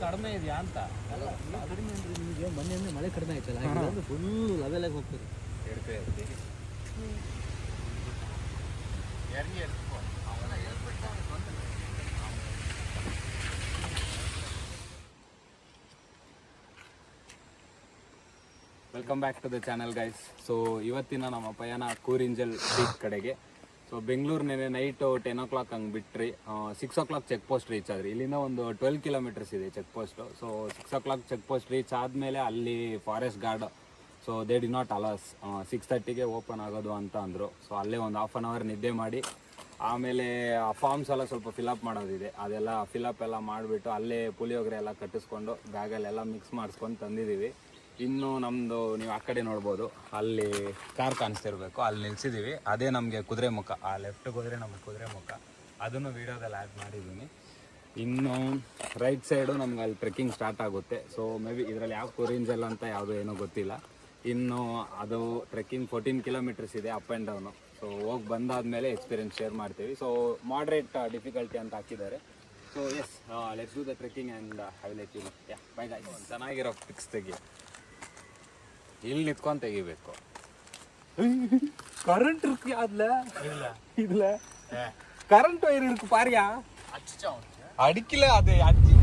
ಕಡಿಮೆ ಇದೆಯಾ ಅಂತ. ಕಡಿಮೆ ಅಂದರೆ ನಿಮಗೆ ಮೊನ್ನೆ ಮಳೆ ಕಡಿಮೆ ಆಯ್ತಲ್ಲ, ಹಾಗೆ ಫುಲ್ ಲೆವೆಲಾಗಿ ಹೋಗ್ತದೆ. Welcome back to the channel guys. So ಇವತ್ತಿನ ನಮ್ಮ ಪಯಣ ಕೂರಿಂಜಲ್ ಬೀಚ್ ಕಡೆಗೆ. ಸೊ ಬೆಂಗಳೂರಿನೇ ನೈಟು 10 o'clock ಹಂಗೆ ಬಿಟ್ರಿ, 6 o'clock ಚೆಕ್ ಪೋಸ್ಟ್ ರೀಚ್ ಆದ್ರಿ. ಇಲ್ಲಿಂದ ಒಂದು 12 kilometers ಇದೆ check post. So 6 o'clock check post reach ಆದಮೇಲೆ ಅಲ್ಲಿ forest guard, so they did not allows, 6:30ಗೆ ಓಪನ್ ಆಗೋದು ಅಂತ ಅಂದರು. ಸೊ ಅಲ್ಲೇ ಒಂದು 1/2 hour ನಿದ್ದೆ ಮಾಡಿ ಆಮೇಲೆ ಆ ಫಾರ್ಮ್ಸ್ ಎಲ್ಲ ಸ್ವಲ್ಪ ಫಿಲಪ್ ಮಾಡೋದಿದೆ, ಅದೆಲ್ಲ ಫಿಲಪ್ ಎಲ್ಲ ಮಾಡಿಬಿಟ್ಟು ಅಲ್ಲೇ ಪುಳಿಯೋಗರೆ ಎಲ್ಲ ಕಟ್ಟಿಸ್ಕೊಂಡು ಬ್ಯಾಗಲ್ಲೆಲ್ಲ ಮಿಕ್ಸ್ ಮಾಡಿಸ್ಕೊಂಡು ತಂದಿದ್ದೀವಿ. ಇನ್ನು ನಮ್ಮದು ನೀವು ಆ ಕಡೆ ನೋಡ್ಬೋದು, ಅಲ್ಲಿ ಕಾರ್ ಕಾಣಿಸ್ತಿರ್ಬೇಕು, ಅಲ್ಲಿ ನಿಲ್ಸಿದ್ದೀವಿ. ಅದೇ ನಮಗೆ ಕುದುರೆಮುಖ, ಆ ಲೆಫ್ಟಿಗೆ ಹೋದರೆ ನಮಗೆ ಕುದುರೆಮುಖ, ಅದನ್ನು ವೀಡಿಯೋದಲ್ಲಿ ಆ್ಯಡ್ ಮಾಡಿದ್ದೀನಿ. ಇನ್ನು ರೈಟ್ ಸೈಡು ನಮ್ಗೆ ಅಲ್ಲಿ ಟ್ರೆಕ್ಕಿಂಗ್ ಸ್ಟಾರ್ಟ್ ಆಗುತ್ತೆ. ಸೊ ಮೇ ಬಿ ಇದರಲ್ಲಿ ಯಾವ ಕೂರಿಂಜಲ್ ಅಂತ ಯಾವುದೂ ಏನೋ ಗೊತ್ತಿಲ್ಲ. ಇನ್ನು ಅದು ಟ್ರೆಕ್ಕಿಂಗ್ 14 kilometers ಇದೆ ಅಪ್ ಆ್ಯಂಡ್ ಡೌನು. ಸೊ ಹೋಗಿ ಬಂದಾದಮೇಲೆ ಎಕ್ಸ್ಪೀರಿಯನ್ಸ್ ಶೇರ್ ಮಾಡ್ತೀವಿ. ಸೊ ಮಾಡ್ರೇಟ್ ಡಿಫಿಕಲ್ಟಿ ಅಂತ ಹಾಕಿದ್ದಾರೆ. So yes, let's do the trekking and I will let you know. Ya bye guys. ಚೆನ್ನಾಗಿರೋ ಪಿಕ್ಸ್ ತೆಗಿ, ಇಲ್ಲಿ ನಿಂತ್ಕೊಂಡು ತೆಗಿಬೇಕು. ಕರೆಂಟ್ ಇருக்கு அதுல இதுல கரண்ட் வயர் இருக்கு பாரியா, அடிக்கல அது அடிச்சு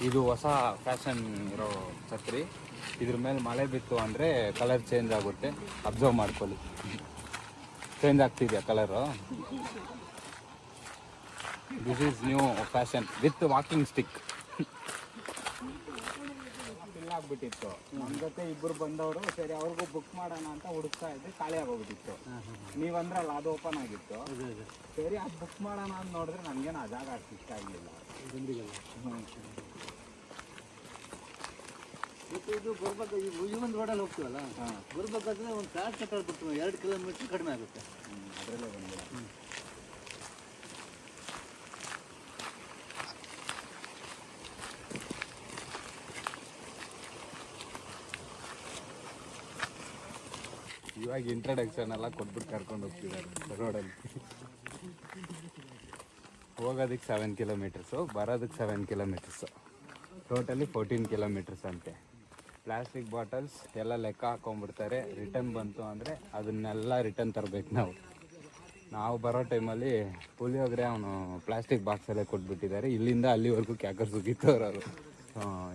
ಇದು ಹೊಸ ಫ್ಯಾಷನ್ ಇರೋ ಛತ್ರಿ. ಇದ್ರ ಮೇಲೆ ಮಳೆ ಬಿತ್ತು ಅಂದರೆ ಕಲರ್ ಚೇಂಜ್ ಆಗುತ್ತೆ, ಅಬ್ಸರ್ವ್ ಮಾಡ್ಕೊಳ್ಳಿ. ಚೇಂಜ್ ಆಗ್ತಿದೆಯಾ colour? This is new fashion with walking stick. ಇಲ್ಲ ಆಗ್ಬಿಟ್ಟಿತ್ತು, ನಮ್ಮ ಜೊತೆ ಇಬ್ಬರು ಬಂದವರು, ಸರಿ ಅವ್ರಿಗೂ ಬುಕ್ ಮಾಡೋಣ ಅಂತ ಹುಡುಕ್ತಾ ಇದ್ದೆ, ಖಾಲಿ ಆಗೋಗ್ಬಿಟ್ಟಿತ್ತು. ನೀವಂದ್ರಲ್ಲ ಅದು ಓಪನ್ ಆಗಿತ್ತು, ಸರಿ ಅದು ಬುಕ್ ಮಾಡೋಣ ಅಂತ ನೋಡಿದ್ರೆ ನನಗೇನು ಆ ಜಾಗ ಅಷ್ಟು ಇಷ್ಟ ಆಗಲಿಲ್ಲ. ಮತ್ತು ಇದು ಬರ್ಬೇಕು, ಈ ಒಂದು ರೋಡಲ್ಲಿ ಹೋಗ್ತೀವಲ್ಲ, ಬರ್ಬೇಕಾದ್ರೆ ಒಂದು ಕಾರ್ ತಗೊಳ್ಬಿಟ್ಟು 2 kilometer ಕಡಿಮೆ ಆಗುತ್ತೆ. ಅದರಲ್ಲೇ ಬಂದಿಲ್ಲ. ಇವಾಗ ಇಂಟ್ರಡಕ್ಷನ್ ಎಲ್ಲ ಕೊಟ್ಬಿಟ್ಟು ಕರ್ಕೊಂಡು ಹೋಗ್ತಿದ್ದಾರೆ ರೋಡಲ್ಲಿ. ಹೋಗೋದಕ್ಕೆ 7 kilometers, ಬರೋದಕ್ಕೆ 7 kilometers, ಟೋಟಲಿ 14 kilometers ಅಂತೆ. ಪ್ಲಾಸ್ಟಿಕ್ ಬಾಟಲ್ಸ್ ಎಲ್ಲ ಲೆಕ್ಕ ಹಾಕೊಂಡ್ಬಿಡ್ತಾರೆ. ರಿಟರ್ನ್ ಬಂತು ಅಂದರೆ ಅದನ್ನೆಲ್ಲ ರಿಟರ್ನ್ ತರಬೇಕು ನಾವು ಬರೋ ಟೈಮಲ್ಲಿ ಪುಳಿಯೋಗರೆ ಅವನು ಪ್ಲಾಸ್ಟಿಕ್ ಬಾಕ್ಸಲ್ಲೇ ಕೊಟ್ಬಿಟ್ಟಿದ್ದಾರೆ. ಇಲ್ಲಿಂದ ಅಲ್ಲಿವರೆಗೂ ಕ್ಯಾಕರ್ ಸುಗಿತವ್ರವರು,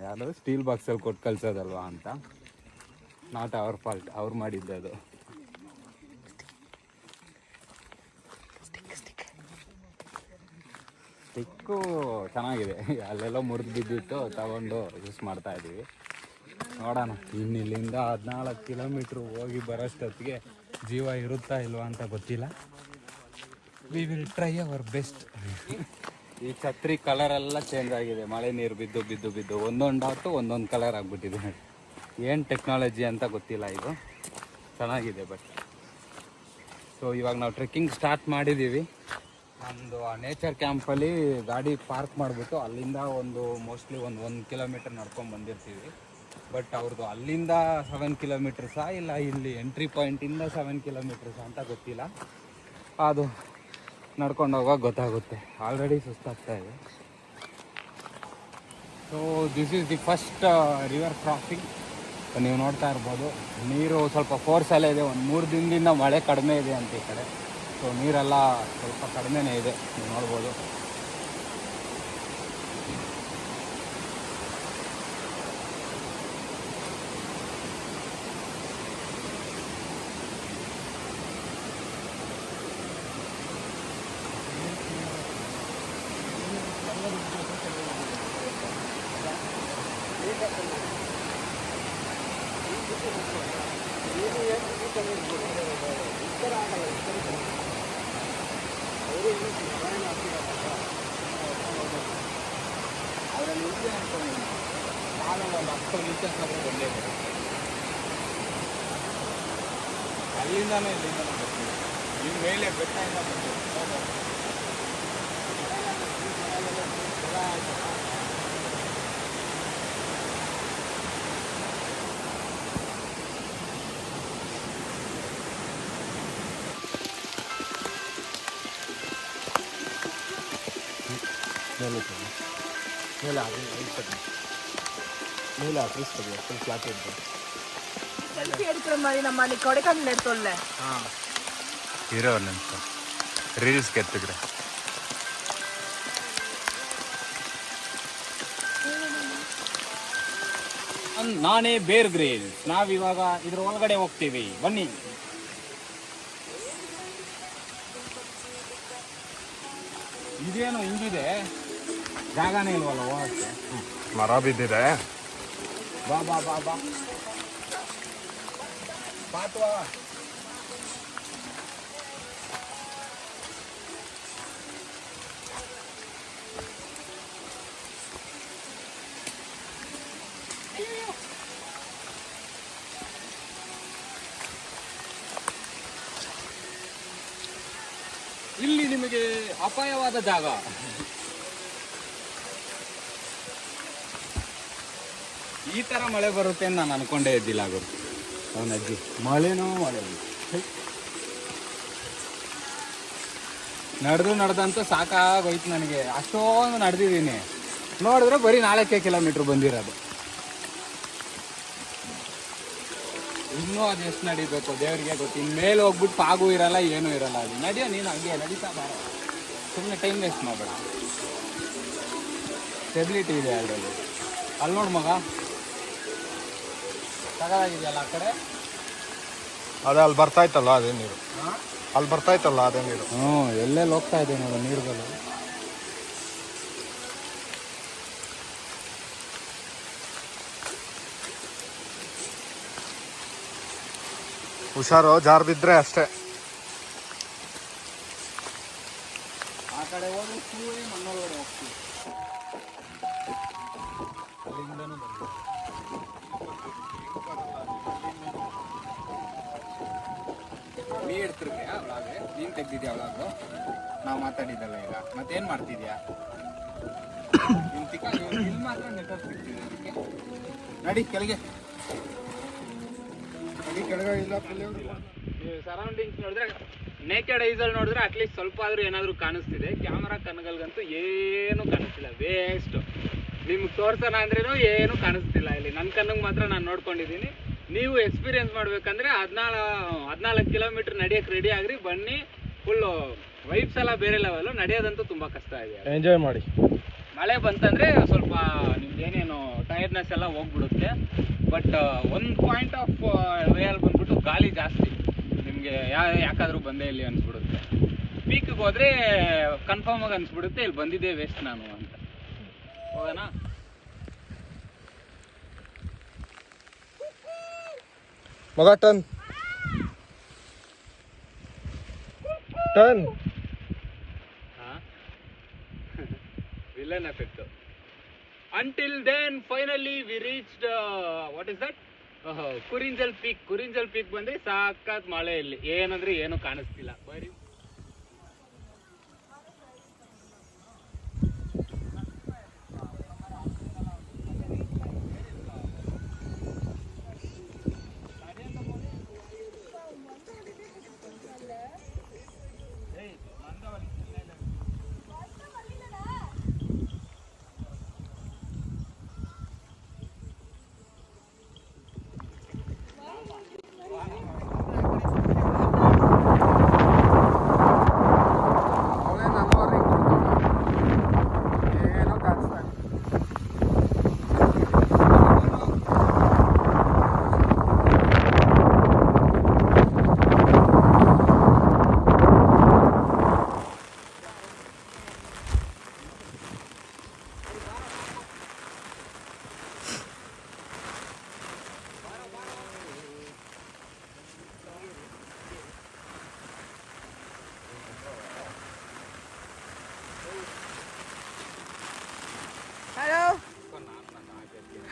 ಯಾರು ಸ್ಟೀಲ್ ಬಾಕ್ಸಲ್ಲಿ ಕೊಟ್ಟು ಕಳ್ಸೋದಲ್ವಾ ಅಂತ. ನಾಟ್ ಅವರ್ ಫಾಲ್ಟ್, ಅವ್ರು ಮಾಡಿದ್ದದು. ಸ್ಟಿಕ್ಕು ಚೆನ್ನಾಗಿದೆ, ಅಲ್ಲೆಲ್ಲ ಮುರಿದು ಬಿದ್ದಿತ್ತು, ತಗೊಂಡು ಯೂಸ್ ಮಾಡ್ತಾಯಿದ್ದೀವಿ. ನೋಡೋಣ, ಇನ್ನು ಇಲ್ಲಿಂದ 14 kilometer ಹೋಗಿ ಬರೋಷ್ಟೊತ್ತಿಗೆ ಜೀವ ಇರುತ್ತಾ ಇಲ್ವಾ ಅಂತ ಗೊತ್ತಿಲ್ಲ. We will try our best. ಈ ಛತ್ರಿ ಕಲರೆಲ್ಲ ಚೇಂಜ್ ಆಗಿದೆ, ಮಳೆ ನೀರು ಬಿದ್ದು ಬಿದ್ದು ಬಿದ್ದು ಒಂದೊಂದು ಡಾಟು ಒಂದೊಂದು ಕಲರ್ ಆಗಿಬಿಟ್ಟಿದೆ. ಏನು ಟೆಕ್ನಾಲಜಿ ಅಂತ ಗೊತ್ತಿಲ್ಲ, ಇದು ಚೆನ್ನಾಗಿದೆ. ಬಟ್ ಸೊ ಇವಾಗ ನಾವು ಟ್ರೆಕ್ಕಿಂಗ್ ಸ್ಟಾರ್ಟ್ ಮಾಡಿದ್ದೀವಿ. ನಮ್ಮದು ಆ ನೇಚರ್ ಕ್ಯಾಂಪಲ್ಲಿ ಗಾಡಿ ಪಾರ್ಕ್ ಮಾಡಿಬಿಟ್ಟು ಅಲ್ಲಿಂದ ಮೋಸ್ಟ್ಲಿ ಒಂದು kilometer ನಡ್ಕೊಂಡು ಬಂದಿರ್ತೀವಿ. ಬಟ್ ಅವ್ರದ್ದು ಅಲ್ಲಿಂದ 7 kilometers ಇಲ್ಲ ಇಲ್ಲಿ ಎಂಟ್ರಿ ಪಾಯಿಂಟಿಂದ 7 kilometers ಅಂತ ಗೊತ್ತಿಲ್ಲ. ಅದು ನಡ್ಕೊಂಡು ಹೋಗೋಕೆ ಗೊತ್ತಾಗುತ್ತೆ. ಆಲ್ರೆಡಿ ಸುಸ್ತಾಗ್ತಾ ಇದೆ. So this is the first river crossing. ನೀವು ನೋಡ್ತಾ ಇರ್ಬೋದು, ನೀರು ಸ್ವಲ್ಪ ಫೋರ್ಸಲ್ಲೇ ಇದೆ. ಒಂದು 3 ದಿನದಿಂದ ಮಳೆ ಕಡಿಮೆ ಇದೆ ಅಂತ ಈ ಕಡೆ. ಸೊ ನೀರೆಲ್ಲ ಸ್ವಲ್ಪ ಕಡಿಮೆನೇ ಇದೆ, ನೀವು ನೋಡ್ಬೋದು. ಅದರಲ್ಲಿ ಇದೆ ಅನ್ಕೊಂಡು ನಾನು ಒಂದು 10 ಮೀಟರ್ಸ್ ಆದರೂ ಬಂದೇ ಅಲ್ಲಿಂದಾನೇ ಬರ್ತೀವಿ. ನಿಮ್ಮ ಮೇಲೆ ಬೆಟ್ಟದಿಂದ ಬರ್ತೀವಿ. நம்ம கொடைக்கானல் எடுத்தோம்ல இரு ஒரு நிமிஷம் ரீல்ஸ்க்கு எடுத்துக்கிறேன். ನಾನೇ ಬೇರ್ ಗ್ರಿಲ್ಸ್. ನಾವಿವಾಗ ಇದ್ರ ಒಳಗಡೆ ಹೋಗ್ತೀವಿ, ಬನ್ನಿ. ಇದೇನು ಹಿಂಗಿದೆ, ಜಾಗನೇ ಇಲ್ವಲ್ಲ ಹೋಗಕ್ಕೆ. ಮರ ಬಿದ್ದಿದೆ. ಬಾ ಬಾ ಬಾ ಬಾ ಬಾತ್ವಾ. ಇಲ್ಲಿ ನಿಮಗೆ ಅಪಾಯವಾದ ಜಾಗ. ಈ ತರ ಮಳೆ ಬರುತ್ತೆ ಅಂತ ನಾನು ಅನ್ಕೊಂಡೇ ಇದ್ದಿಲ್ಲ. ಗುರು ಅವನಜ್ಜಿ ಮಳೆನೋ ಮಳೆ ನಡೆದಂತೂ ಸಾಕಾಗೋಯ್ತು ನನಗೆ. ಅಷ್ಟೊಂದು ನಡೆದಿದ್ದೀನಿ, ನೋಡಿದ್ರೆ ಬರೀ 4 ಕಿಲೋಮೀಟ್ರ್ ಬಂದಿರೋದು. ಇನ್ನೂ ಅದು ಎಷ್ಟು ನಡಿಬೇಕು ದೇವರಿಗೆ ಗೊತ್ತು. ಇನ್ಮೇಲೆ ಹೋಗ್ಬಿಟ್ಟು ಪಾಗು ಇರಲ್ಲ, ಏನೂ ಇರಲ್ಲ. ಅಲ್ಲಿ ನಡಿಯೋ ನೀನು ಹಂಗೆ ನಡೀತಾ ಬಾರ, ಸುಮ್ಮನೆ ಟೈಮ್ ವೇಸ್ಟ್ ಮಾಡಬೇಡ. ಸ್ಟೆಬಿಲಿಟಿ ಇದೆ ಅದರಲ್ಲಿ. ಅಲ್ಲಿ ನೋಡು ಮಗ, ತಗೊಳಗಿದೆಯಲ್ಲ ಆ ಕಡೆ. ಅದೇ ಅಲ್ಲಿ ಬರ್ತಾ ಇತ್ತಲ್ಲ ಅದೇ ನೀರು, ಅಲ್ಲಿ ಬರ್ತಾ ಇತ್ತಲ್ಲ ಅದೇ ನೀರು. ಎಲ್ಲೆಲ್ಲಿ ಹೋಗ್ತಾ ಇದೆ ನೋಡು ನೀರುಗಳು. ಹುಷಾರು, ಜಾರ್ ಬಿದ್ರೆ ಅಷ್ಟೇ. ಆ ಕಡೆ ಹೋದ್ರೆ ಮಣ್ಣೊಳಗಡೆ ಹೋಗ್ತೀವಿ. ಅಲ್ಲಿಂದನೂ ಬಂದು ನೀ ಇಡ್ತಿರ್ತೀಯ ಅವಳಾಗ, ನೀನು ತೆಗ್ದಿದ್ಯಾ ಅವಳಾಗು. ನಾವು ಮಾತಾಡಿದ್ದಲ್ಲ ಈಗ, ಮತ್ತೇನು ಮಾಡ್ತಿದ್ಯಾ? ನಿನ್ನ ತಿಕ್ಕ ಇಲ್ಲಿ ಮಾತ್ರ ನೆಟ್ವರ್ಕ್ ಸಿಗ್ತಿದೆ ಅದಕ್ಕೆ. ನಡಿ ಕೆಳಗೆ, ಸರೌಂಡಿಂಗ್ಸ್ ನೋಡಿದ್ರೆ ನೇಕೆಡ್ ಐಸಲ್ಲಿ ನೋಡಿದ್ರೆ ಅಟ್ಲೀಸ್ಟ್ ಸ್ವಲ್ಪ ಆದ್ರೂ ಏನಾದರೂ ಕಾಣಿಸ್ತಿದೆ. ಕ್ಯಾಮ್ರಾ ಕಣ್ಗಲ್ಗಂತೂ ಏನು ಕಾಣಿಸ್ತಿಲ್ಲ, ವೇಸ್ಟ್. ನಿಮ್ಗೆ ತೋರ್ಸೋಣ ಅಂದ್ರೇನು ಏನು ಕಾಣಿಸ್ತಿಲ್ಲ ಇಲ್ಲಿ. ನನ್ನ ಕಣ್ಣಿಗೆ ಮಾತ್ರ ನಾನು ನೋಡ್ಕೊಂಡಿದ್ದೀನಿ. ನೀವು ಎಕ್ಸ್ಪೀರಿಯನ್ಸ್ ಮಾಡ್ಬೇಕಂದ್ರೆ 14 ಕಿಲೋಮೀಟರ್ ನಡೆಯಕ್ಕೆ ರೆಡಿ ಆಗ್ರಿ, ಬನ್ನಿ. ಫುಲ್ಲು ವೈಬ್ಸ್ ಎಲ್ಲ ಬೇರೆ ಲೆವೆಲ್ಲು. ನಡೆಯೋದಂತೂ ತುಂಬ ಕಷ್ಟ ಇದೆ. ಎಂಜಾಯ್ ಮಾಡಿ. ಮಳೆ ಬಂತಂದರೆ ಸ್ವಲ್ಪ ನಿಮ್ದೇನೇನು ಟೈರ್ಡ್ನೆಸ್ ಎಲ್ಲ ಹೋಗ್ಬಿಡುತ್ತೆ. ಬಟ್ ಒಂದು ಪಾಯಿಂಟ್ ಆಫ್ ವೇಯಲ್ಲಿ ಬಂದ್ಬಿಟ್ಟು ಗಾಳಿ ಜಾಸ್ತಿ ನಿಮಗೆ ಯಾಕಾದರೂ ಬಂದೇ ಇಲ್ಲಿ ಅನಿಸ್ಬಿಡುತ್ತೆ. ಪೀಕಿಗೆ ಹೋದರೆ ಕನ್ಫರ್ಮ್ ಆಗಿ ಅನಿಸ್ಬಿಡುತ್ತೆ ಇಲ್ಲಿ ಬಂದಿದ್ದೆ ವೇಸ್ಟ್ ನಾನು ಅಂತ. ಹೋಗೋಣ. ಮಗ turn villain effect. Until then, finally we reached what is that? Kurinjal peak. Kurinjal peak ಬಂದ್ರೆ ಸಾಕಾತ್ ಮಳೆ. ಇಲ್ಲಿ ಏನಂದ್ರೆ ಏನು ಕಾಣಿಸ್ತಿಲ್ಲ, ಬರೀ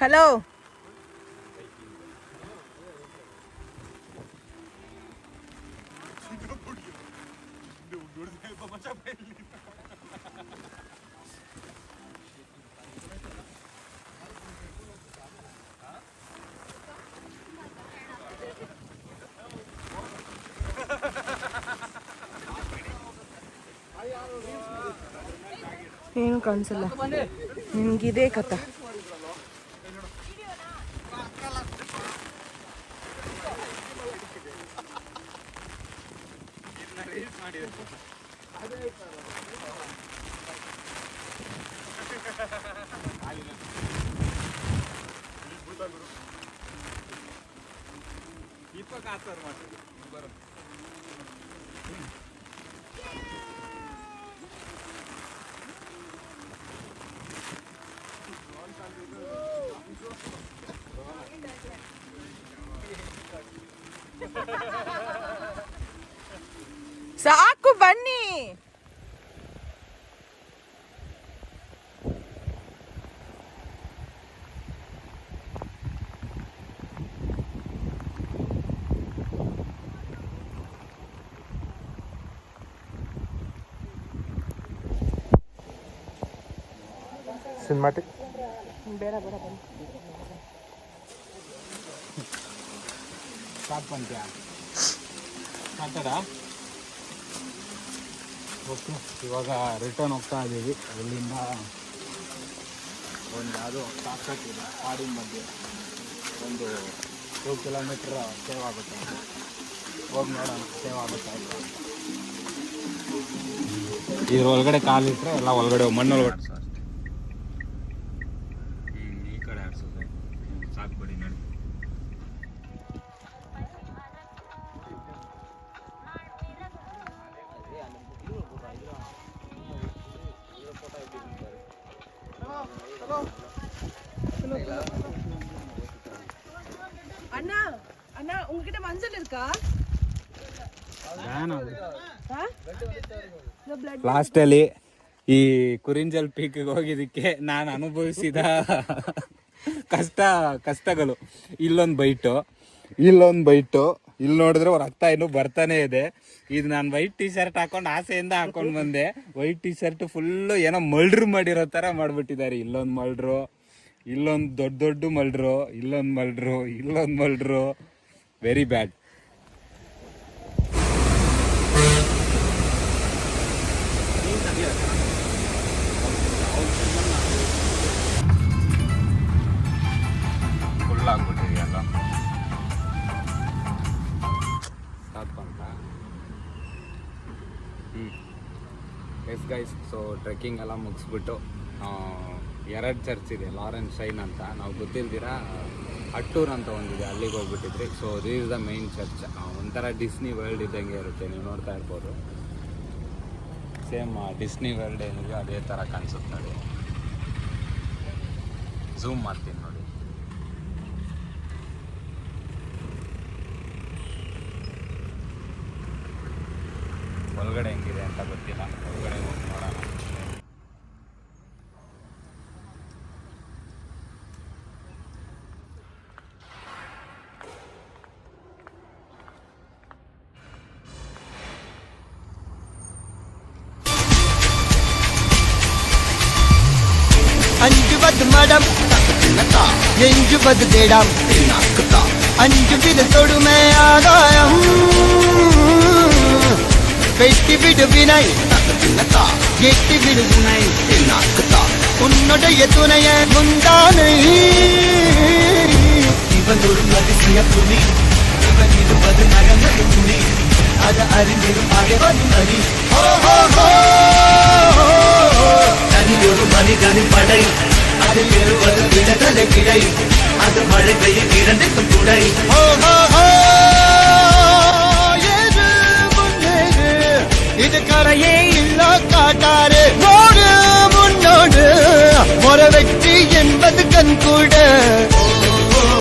ಹಲೋ ಏನು ಕಾಣಿಸಲ್ಲ ನಿಮ್ಗಿದೆ ಕಥ. ಸಾಕು ಬನ್ನಿ. ಸಿನಿಮಾಟಿಕ್ ಬೇಡ ಬೇಡ ಬನ್ನಿ. ಸ್ಟಾರ್ಟ್ ಮಾಡ್ತೀಯಾ? ಮಾತಾಡ ಓಕೆ. ಇವಾಗ ರಿಟರ್ನ್ ಹೋಗ್ತಾ ಇದ್ದೀವಿ. ಅಲ್ಲಿಂದ ಒಂದು ಯಾವುದೋ ಶಾರ್ಟ್ಕಟ್ ಇದೆ ಕಾಡಿನ ಮಧ್ಯೆ, ಒಂದು 2 ಕಿಲೋಮೀಟ್ರ್ ಸೇವ್ ಆಗುತ್ತೆ. ಹೋಗಿ ನೋಡೋಣ ಸೇವ್ ಆಗುತ್ತಾ ಇಲ್ಲ. ಇದ್ರ ಒಳಗಡೆ ಕಾಲಿಟ್ರೆ ಎಲ್ಲ ಒಳಗಡೆ ಮಣ್ಣು ಒಳಗಡೆ ಸರ್. ಈ ಕಡೆ ಆಡ್ಸೋದು ಸಾಕ್ಬಿಡಿ ನೋಡಿ. அண்ணா அண்ணா உங்ககிட்ட மஞ்சள் இருக்கா? ಲಾಸ್ಟಲ್ಲಿ ಈ ಕುರಿಂಜಲ್ ಪೀಕ್ಗೆ ಹೋಗಿದ್ದಕ್ಕೆ ನಾನು ಅನುಭವಿಸಿದ ಕಷ್ಟಗಳು. ಇಲ್ಲೊಂದು ಬೈಟು, ಇಲ್ಲಿ ನೋಡಿದ್ರೆ ರಕ್ತ ಇನ್ನೂ ಬರ್ತಾನೆ ಇದೆ. ಇದು ನಾನು ವೈಟ್ ಟಿ ಶರ್ಟ್ ಹಾಕೊಂಡು ಆಸೆಯಿಂದ ಹಾಕೊಂಡು ಬಂದೆ. ವೈಟ್ ಟಿ ಶರ್ಟ್ ಫುಲ್ಲು ಏನೋ ಮಲ್ಡ್ರು ಮಾಡಿರೋ ಥರ ಮಾಡಿಬಿಟ್ಟಿದ್ದಾರೆ. ಇಲ್ಲೊಂದು ಮಲ್ಡ್ರು, ಇಲ್ಲೊಂದು ದೊಡ್ಡ ಮಲ್ಡ್ರು, ಇಲ್ಲೊಂದು ಮಲ್ಡ್ರು, ವೆರಿ ಬ್ಯಾಡ್. ಫುಲ್ ಆಗ್ಬಿಟ್ಟಿದೆಯಲ್ಲ ಸಾಕಂತ. ಎಸ್ ಗೈಸ್, ಸೊ ಟ್ರೆಕ್ಕಿಂಗ್ ಎಲ್ಲ ಮುಗಿಸ್ಬಿಟ್ಟು 2 ಚರ್ಚ್ ಇದೆ, ಲಾರೆನ್ಸ್ ಶೈನ್ ಅಂತ. ನಾವು ಗೊತ್ತಿಲ್ದಿರ ಅಟ್ಟೂರ್ ಅಂತ ಒಂದಿದೆ, ಅಲ್ಲಿಗೆ ಹೋಗ್ಬಿಟ್ಟಿದ್ರಿ. So this is the main church. ಒಂಥರ ಡಿಸ್ನಿ ವರ್ಲ್ಡ್ ಇದ್ದಂಗೆ ಇರುತ್ತೆ, ನೀವು ನೋಡ್ತಾ ಇರ್ಬೋದು. ಸೇಮ್ ಡಿಸ್ನಿ ವರ್ಲ್ಡ್ ಏನಿದೆ ಅದೇ ಥರ ಕಾಣಿಸುತ್ತೆ ನೋಡಿ. ಝೂಮ್ ಮಾಡ್ತೀನಿ ನೋಡಿ. ಒಳಗಡೆ ಹೆಂಗಿದೆ ಅಂತ ಗೊತ್ತಿಲ್ಲ, ಒಳಗಡೆ ಹೋಗಿ ನೋಡೋಣ. അഞ്ചുപത് മടം എഞ്ചുപത് തേടാം അഞ്ചു വിധത്തൊടുമേ ആദായം പെട്ടി വിടുവിനായി എട്ടി വിടുവിനായി ഉന്നുടയ തുണയ മുന്താണ് ഇവനൊരു അതിശയ തുണി ഇവൻ ഇരുപത് നരങ്ങളുടെ തുണി അത് അറിഞ്ഞിരും അകവന്നടി தனியொரு மனிதனின் படை அதில் எழுவது விடதலை கிடை அது மழை பெய்ய இரண்டுக்கும் துடை இது கரையே இல்ல காட்டாரு முன்னோடு முறை வெற்றி